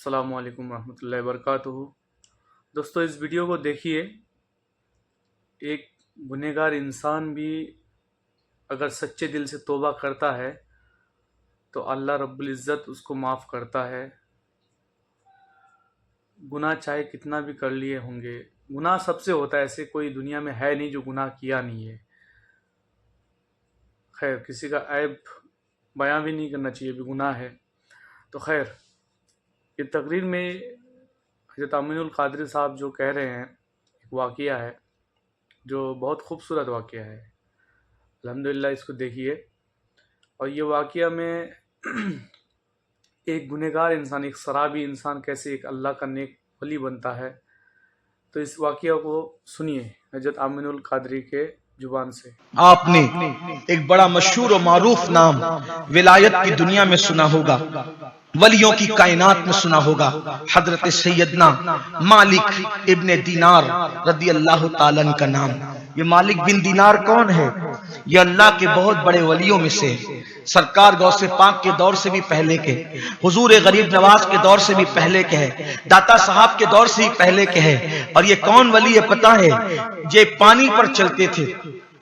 अस्सलामु अलैकुम रहमतुल्लाहि व बरकातुहू। दोस्तों, इस वीडियो को देखिए। एक गुनहगार इंसान भी अगर सच्चे दिल से तौबा करता है तो अल्लाह रब्बुल इज़्ज़त उसको माफ़ करता है। गुनाह चाहे कितना भी कर लिए होंगे, गुनाह सबसे होता है, ऐसे कोई दुनिया में है नहीं जो गुनाह किया नहीं है। खैर, किसी का ऐब बयां भी नहीं करना चाहिए, भी गुनाह है। तो खैर, ये तकरीर में हज़रत अमीनुल कादरी साहब जो कह रहे हैं, एक वाक़या है जो बहुत खूबसूरत वाक़या है। अल्हम्दुलिल्लाह, इसको देखिए। और ये वाक़या में एक गुनहगार इंसान, एक शराबी इंसान कैसे एक अल्लाह का नेक वली बनता है। तो इस वाक़या को सुनिए हज़रत अमीनुल कादरी के जुबान से। आपने एक बड़ा मशहूर और मारूफ नाम विलायत की दुनिया में सुना होगा, वलियों की कायनात में सुना होगा, हजरत सैयदना मालिक इब्ने दीनार रदी अल्लाह ताला अन्हु का नाम। ये मालिक बिन दीनार कौन है? ये अल्लाह के बहुत बड़े वलियों में से, सरकार गौसे पाक के दौर से भी पहले के, हुजूर गरीब नवाज के दौर से भी पहले के है, दाता साहब के दौर से ही पहले के है। और ये कौन वली है पता है? ये पानी पर चलते थे,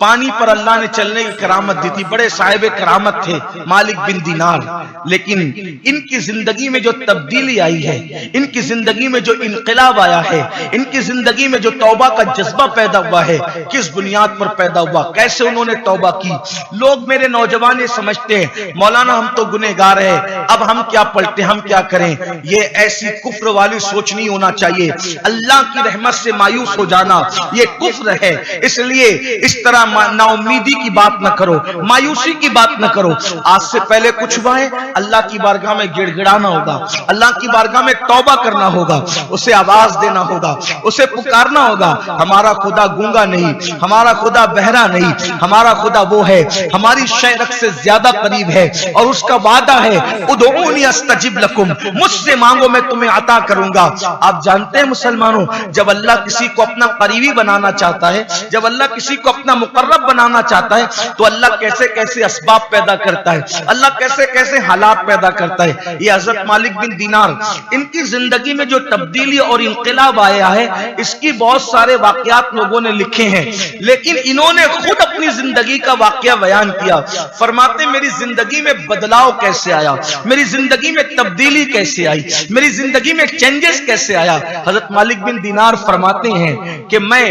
पानी पर अल्लाह ने चलने की करामत दी थी, बड़े साहिब करामत थे मालिक बिन दीनार। लेकिन इनकी जिंदगी में जो तब्दीली आई है, इनकी जिंदगी में जो इनकलाब आया है, इनकी जिंदगी में जो तौबा का जज्बा पैदा हुआ है, किस बुनियाद पर पैदा हुआ, कैसे उन्होंने तौबा की। लोग मेरे नौजवान ये समझते हैं मौलाना हम तो गुनहगार है, अब हम क्या पलटे, हम क्या करें। ये ऐसी कुफ्र वाली सोच नहीं होना चाहिए। अल्लाह की रहमत से मायूस हो जाना ये कुफ्र है। इसलिए इस तरह नाउमीदी की बात न करो, मायूसी की बात न करो। आज से पहले कुछ हुआ है, अल्लाह की बारगाह में गिड़गिड़ाना होगा, अल्लाह की बारगाह में तौबा करना होगा, उसे आवाज देना होगा, उसे पुकारना होगा। हमारा खुदा गूंगा नहीं, हमारा खुदा बहरा नहीं, हमारा खुदा वो है हमारी शरक से ज्यादा करीब है। और उसका वादा है उदऊनी अस्तजिब लकुम, मुझसे मांगो मैं तुम्हें अता करूंगा। आप जानते हैं मुसलमानों, जब अल्लाह किसी को अपना करीबी बनाना चाहता है, जब अल्लाह किसी को अपना मुकर्रब बनाना चाहता है, तो अल्लाह कैसे कैसे असबाब पैदा करता है, अल्लाह कैसे कैसे हालात पैदा करता है। ये हजरत मालिक बिन दीनार, इनकी जिंदगी में जो तब्दीली और इंकलाब आया है, इसकी बहुत सारे वाकयात लोगों ने लिखे हैं, लेकिन इन्होंने खुद अपनी जिंदगी का वाकया बयान किया। फरमाते मेरी जिंदगी में बदलाव कैसे आया, मेरी जिंदगी में तब्दीली कैसे आई, मेरी जिंदगी में चेंजेस कैसे आया। हजरत मालिक बिन दीनार फरमाते हैं कि मैं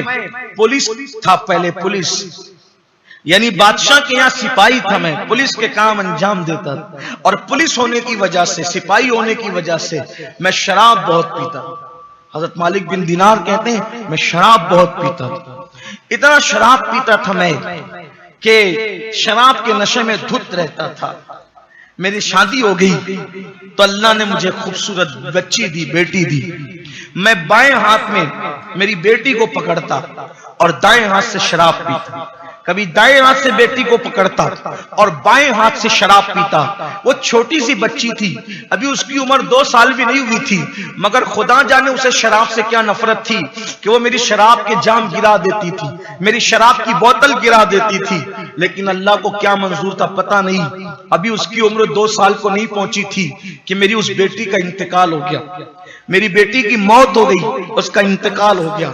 पुलिस था, पहले पुलिस यानी बादशाह के यहाँ सिपाही था, मैं पुलिस के काम अंजाम देता था। और पुलिस होने की वजह से, सिपाही होने की वजह से मैं शराब बहुत पीता। हजरत मालिक बिन दीनार कहते हैं मैं शराब बहुत पीता था, इतना शराब पीता था मैं कि शराब के नशे में धुत रहता था। मेरी शादी हो गई तो अल्लाह ने मुझे खूबसूरत बच्ची दी, बेटी दी। मैं बाएं हाथ में मेरी बेटी को पकड़ता और दाएं हाथ से शराब पीता, कभी दाएं हाथ से बेटी को पकड़ता और बाएं हाथ से शराब पीता। वो छोटी सी बच्ची थी, अभी उसकी उम्र 2 साल भी नहीं हुई थी, मगर खुदा जाने उसे शराब से क्या नफरत थी कि वो मेरी शराब के जाम गिरा देती थी, मेरी शराब की बोतल गिरा देती थी। लेकिन अल्लाह को क्या मंजूर था पता नहीं, अभी उसकी उम्र 2 साल को नहीं पहुंची थी कि मेरी उस बेटी का इंतकाल हो गया, मेरी बेटी की मौत हो गई, उसका इंतकाल हो गया।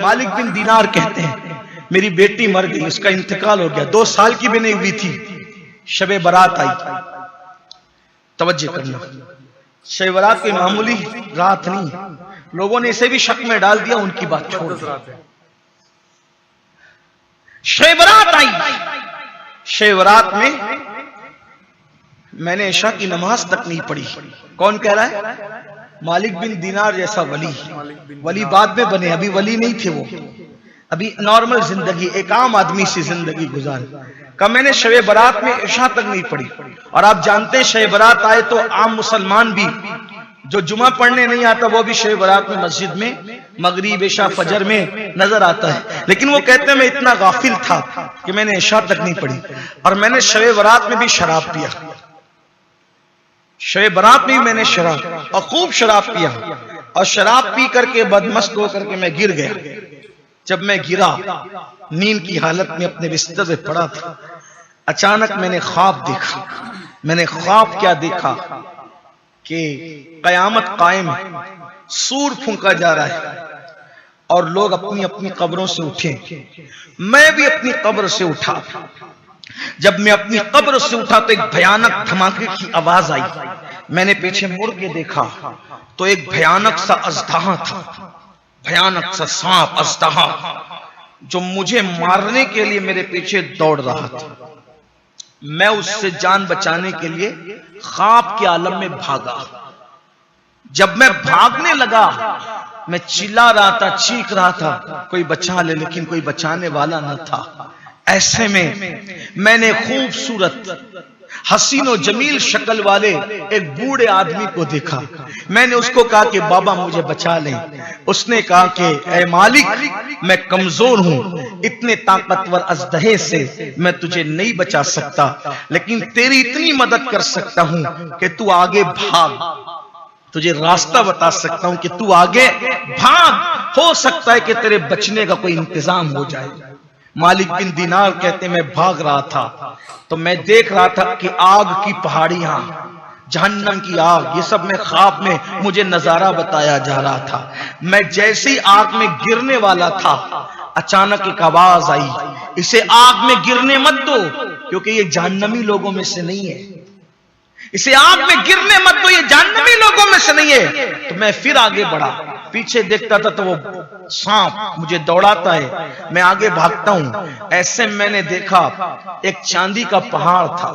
मालिक बिन दीनार कहते हैं मेरी बेटी मर गई, उसका इंतकाल हो गया, 2 साल की भी नहीं हुई थी। शबे बारात आई, तवज्जो करना, शबे बारात कोई मामूली रात नहीं, लोगों ने इसे भी शक में डाल दिया, उनकी बात छोड़ दी। शबे बारात आई, शबे बारात में मैंने इशा की नमाज तक नहीं पढ़ी। कौन कह रहा है? मालिक बिन दीनार जैसा वली, वली बाद में बने, अभी वली नहीं थे वो, अभी नॉर्मल जिंदगी, एक आम आदमी सी जिंदगी गुजारी। का मैंने शबे बारात में इशा तक नहीं पढ़ी। और आप जानते हैं शबे बारात आए तो आम मुसलमान भी जो जुमा पढ़ने नहीं आता वो भी शबे बारात में मस्जिद में मगरिब इशा फजर में नजर आता है। लेकिन वो कहते हैं मैं इतना गाफिल था कि मैंने इशा तक नहीं पढ़ी और मैंने शबे बारात में भी शराब पिया, शबे बारात में भी मैंने शराब और खूब शराब पिया। और शराब पी करके बदमस्त होकर के मैं गिर गया। जब मैं गिरा नींद की हालत में अपने बिस्तर पे पड़ा था, अचानक मैंने ख्वाब देखा। मैंने ख्वाब क्या देखा? कि कयामत कायम है, सूर फूंका जा रहा है और लोग अपनी अपनी कब्रों से उठे। मैं भी अपनी कब्र से उठा। जब मैं अपनी कब्र से उठा तो एक भयानक धमाके की आवाज आई। मैंने पीछे मुड़ के देखा तो एक भयानक सा अजदहा था, भयानक सा सांप अजदहा, जो मुझे मारने के लिए मेरे पीछे दौड़ रहा था। मैं उससे जान बचाने के लिए ख्वाब के आलम में भागा। जब मैं भागने लगा, मैं चिल्ला रहा था, चीख रहा था, कोई बचा ले, लेकिन कोई बचाने वाला न था। ऐसे में मैंने खूबसूरत हसीन और जमील शक्ल वाले एक बूढ़े आदमी को देखा। मैंने उसको कहा कि बाबा मुझे बचा लें। उसने कहा कि ऐ मालिक, मैं कमजोर हूं, इतने ताकतवर अजदहे से मैं तुझे नहीं बचा सकता, लेकिन तेरी इतनी मदद कर सकता हूं कि तू आगे भाग। तुझे रास्ता बता सकता हूं कि तू आगे भाग, हो सकता है कि तेरे बचने का कोई इंतजाम हो जाए। मालिक बिन दिनार कहते मैं भाग रहा था तो मैं देख रहा था कि आग की पहाड़ियां, जहन्नम की आग, ये सब मैं ख्वाब में मुझे नजारा बताया जा रहा था। मैं जैसे ही आग में गिरने वाला था, अचानक एक आवाज आई, इसे आग में गिरने मत दो, क्योंकि ये जहन्नमी लोगों में से नहीं है। इसे आग में गिरने मत दो, ये जहन्नमी लोगों में से नहीं है। तो मैं फिर आगे बढ़ा, पीछे देखता था तो वो सांप मुझे दौड़ाता है, मैं आगे भागता हूं। ऐसे मैंने देखा एक चांदी का पहाड़ था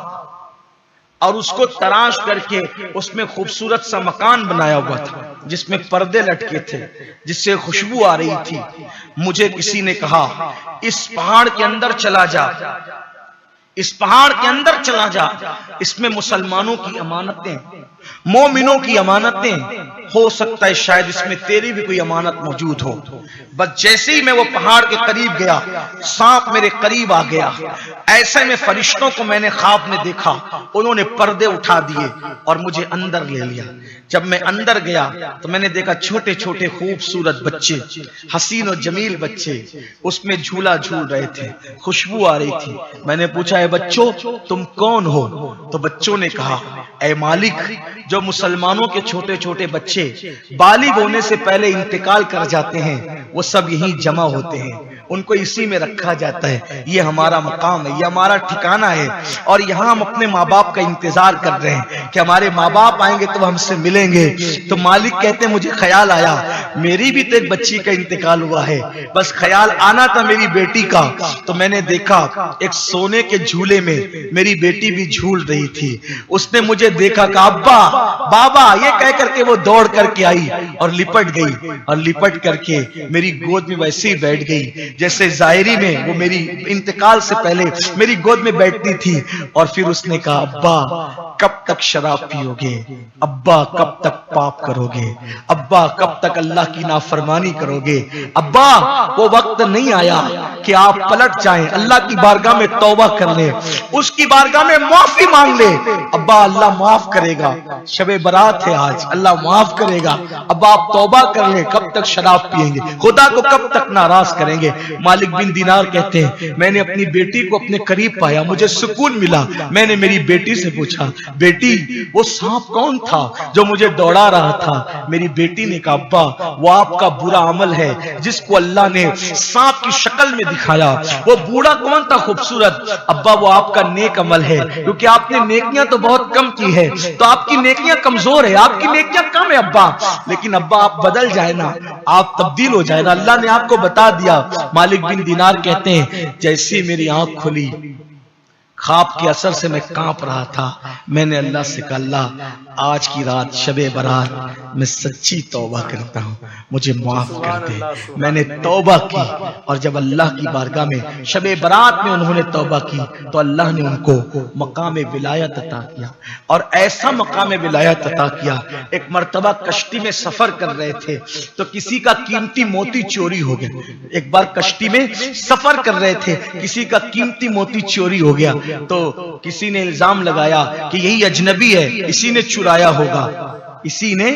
और उसको तराश करके उसमें खूबसूरत सा मकान बनाया हुआ था, जिसमें पर्दे लटके थे, जिससे खुशबू आ रही थी। मुझे किसी ने कहा इस पहाड़ के अंदर चला जा, इस पहाड़ के अंदर चला जा, इसमें मुसलमानों की अमानतें, मोमिनों की अमानतें, हो सकता है शायद इसमें तेरी भी कोई अमानत मौजूद हो। बस जैसे ही मैं वो पहाड़ के करीब गया, सांप मेरे करीब आ गया। ऐसे में फरिश्तों को मैंने ख्वाब में देखा, उन्होंने पर्दे उठा दिए और मुझे अंदर ले लिया। जब मैं अंदर गया तो मैंने देखा छोटे छोटे खूबसूरत बच्चे, हसीन और जमील बच्चे, उसमें झूला झूल रहे थे, खुशबू आ रही थी। मैंने पूछा है बच्चों तुम कौन हो? तो बच्चों ने कहा ऐ मालिक, जो मुसलमानों के छोटे छोटे बच्चे बालिग होने से पहले इंतकाल कर जाते हैं, वो सब यहीं जमा होते हैं, उनको इसी में रखा जाता है। ये हमारा मकाम है, ये हमारा ठिकाना है, और यहाँ हम अपने माँ बाप का इंतजार कर रहे हैं कि हमारे माँ बाप आएंगे तो हमसे मिलेंगे। तो मालिक कहते हैं मुझे ख्याल आया, मेरी भी तो एक बच्ची का इंतकाल हुआ है, बस ख्याल आना था मेरी बेटी का। तो मैंने देखा एक सोने के झूले में मेरी बेटी भी झूल रही थी। उसने मुझे देखा, कहा अब्बा, बाबा, ये कह करके वो दौड़ करके आई और लिपट गई, और लिपट करके मेरी गोद में वैसे ही बैठ गई जैसे जाहिरी में वो मेरी इंतकाल से पहले मेरी गोद में बैठती थी। और फिर उसने कहा अब्बा कब तक शराब पियोगे, अब्बा कब तक पाप करोगे, अब्बा कब तक अल्लाह की नाफरमानी करोगे, अब्बा वो वक्त नहीं आया कि आप पलट जाएं, अल्लाह की बारगाह में तौबा कर ले, उसकी बारगाह में माफी मांग ले, अब्बा अल्लाह माफ करेगा, शबे बरात है आज, अल्लाह माफ करेगा, अब्बा आप तौबा कर ले, कब तक शराब पिएंगे, खुदा को कब तक नाराज करेंगे। मालिक बिन दिनार कहते हैं मैंने अपनी बेटी को अपने करीब पाया, मुझे सुकून मिला। मैंने मेरी बेटी से पूछा बेटी वो सांप कौन था जो मुझे दौड़ा रहा था? मेरी बेटी ने कहा अब्बा वो आपका बुरा अमल है जिसको अल्लाह ने सांप की शक्ल में दिखाया। वो बूढ़ा कौन था खूबसूरत? अब्बा वो आपका नेक अमल है, क्योंकि आपने नेकियां तो बहुत कम की है, तो आपकी नेकियां कमजोर है, आपकी नेकियां कम है अब्बा, लेकिन अब्बा आप बदल जाए ना, आप तब्दील हो जाए ना, अल्लाह ने आपको बता दिया। मालिक बिन दिनार कहते हैं जैसी मेरी आंख खुली, ख्वाब के असर से मैं कांप रहा था, मैंने अल्लाह से कहा अल्लाह आज की रात शबे बरात मैं सच्ची तौबा करता हूँ, मुझे माफ कर दे। मैंने तौबा की, और जब अल्लाह की बारगाह में शबे बरात में उन्होंने तौबा की तो अल्लाह ने उनको मकाम विलायत अता किया, और ऐसा मकाम विलायत अता किया। एक मर्तबा कश्ती में सफर कर रहे थे तो किसी का कीमती मोती चोरी हो गया। एक बार कश्ती में सफर कर रहे थे, किसी का कीमती मोती चोरी हो गया, तो किसी ने इल्जाम लगाया कि यही अजनबी है, इसी ने चुराया होगा। इसी ने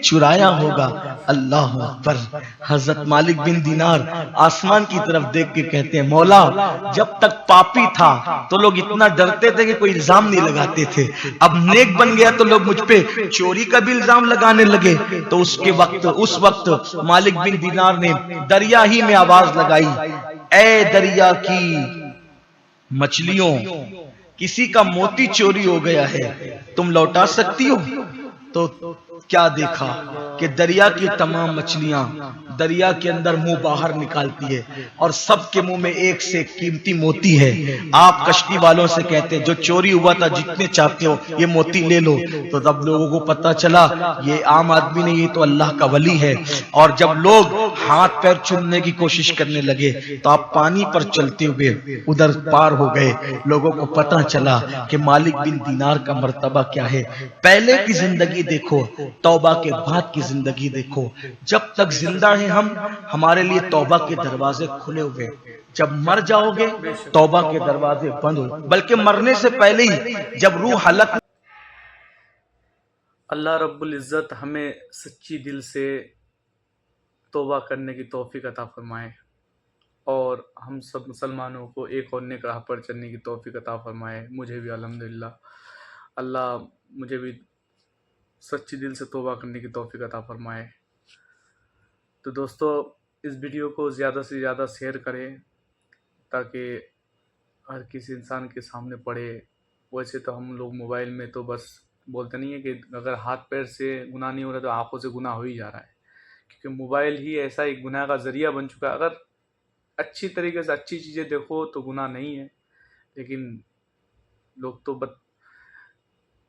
चुराया होगा। अल्लाह अकबर। हजरत मालिक बिन दीनार आसमान की तरफ देख के कहते हैं, मौला जब तक पापी था तो लोग इतना डरते थे कि कोई इल्जाम नहीं लगाते थे, अब नेक बन गया तो लोग मुझ पे चोरी का भी इल्जाम लगाने लगे। तो उस वक्त मालिक बिन दीनार ने दरिया ही में आवाज लगाई, ए दरिया की मछलियों, किसी का मोती चोरी हो गया है, तुम लौटा सकती हो? तो क्या देखा कि दरिया की तमाम मछलियां दरिया के अंदर मुंह बाहर निकालती है और सबके मुंह में एक से कीमती मोती है। आप कश्ती वालों से कहते हैं जो चोरी हुआ था जितने चाहते हो ये मोती ले लो। तो तब लोगों को पता चला ये आम आदमी नहीं, ये तो अल्लाह का वली है। और जब लोग हाथ पैर चूमने की कोशिश करने लगे तो आप पानी पर चलते हुए उधर पार हो गए। लोगों को पता चला कि मालिक बिन दीनार का मर्तबा क्या है। पहले की जिंदगी देखो, तौबा के बाद की जिंदगी देखो। जब तक जिंदा हैं हम, हमारे लिए तौबा के दरवाजे खुले हुए। जब मर जाओगे तौबा के दरवाजे बंद हो, बल्कि मरने से पहले ही जब रूह हलक। अल्लाह रब्बुल इज़्ज़त हमें सच्ची दिल से तौबा करने की तौफीक अता फरमाए और हम सब मुसलमानों को एक और नेक राह पर चलने की तौफीक अता फरमाए। मुझे भी अल्हम्दुलिल्लाह अल्लाह मुझे भी सच्ची दिल से तौबा करने की तौफीक अता फरमाए। तो दोस्तों इस वीडियो को ज़्यादा से ज़्यादा शेयर करें ताकि हर किसी इंसान के सामने पड़े। वैसे तो हम लोग मोबाइल में तो बस बोलते नहीं है कि अगर हाथ पैर से गुनाह नहीं हो रहा तो आंखों से गुनाह हो ही जा रहा है, क्योंकि मोबाइल ही ऐसा एक गुनाह का ज़रिया बन चुका है। अगर अच्छी तरीके से अच्छी चीज़ें देखो तो गुनाह नहीं है, लेकिन लोग तो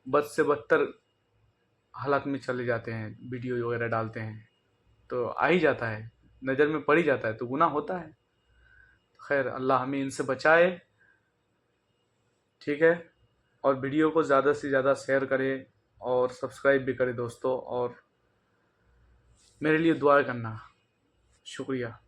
बद से बदतर हालत में चले जाते हैं, वीडियो वगैरह डालते हैं तो आ ही जाता है, नज़र में पड़ ही जाता है तो गुनाह होता है। खैर अल्लाह हमें इनसे बचाए, ठीक है। और वीडियो को ज़्यादा से ज़्यादा शेयर करें और सब्सक्राइब भी करें दोस्तों, और मेरे लिए दुआ करना। शुक्रिया।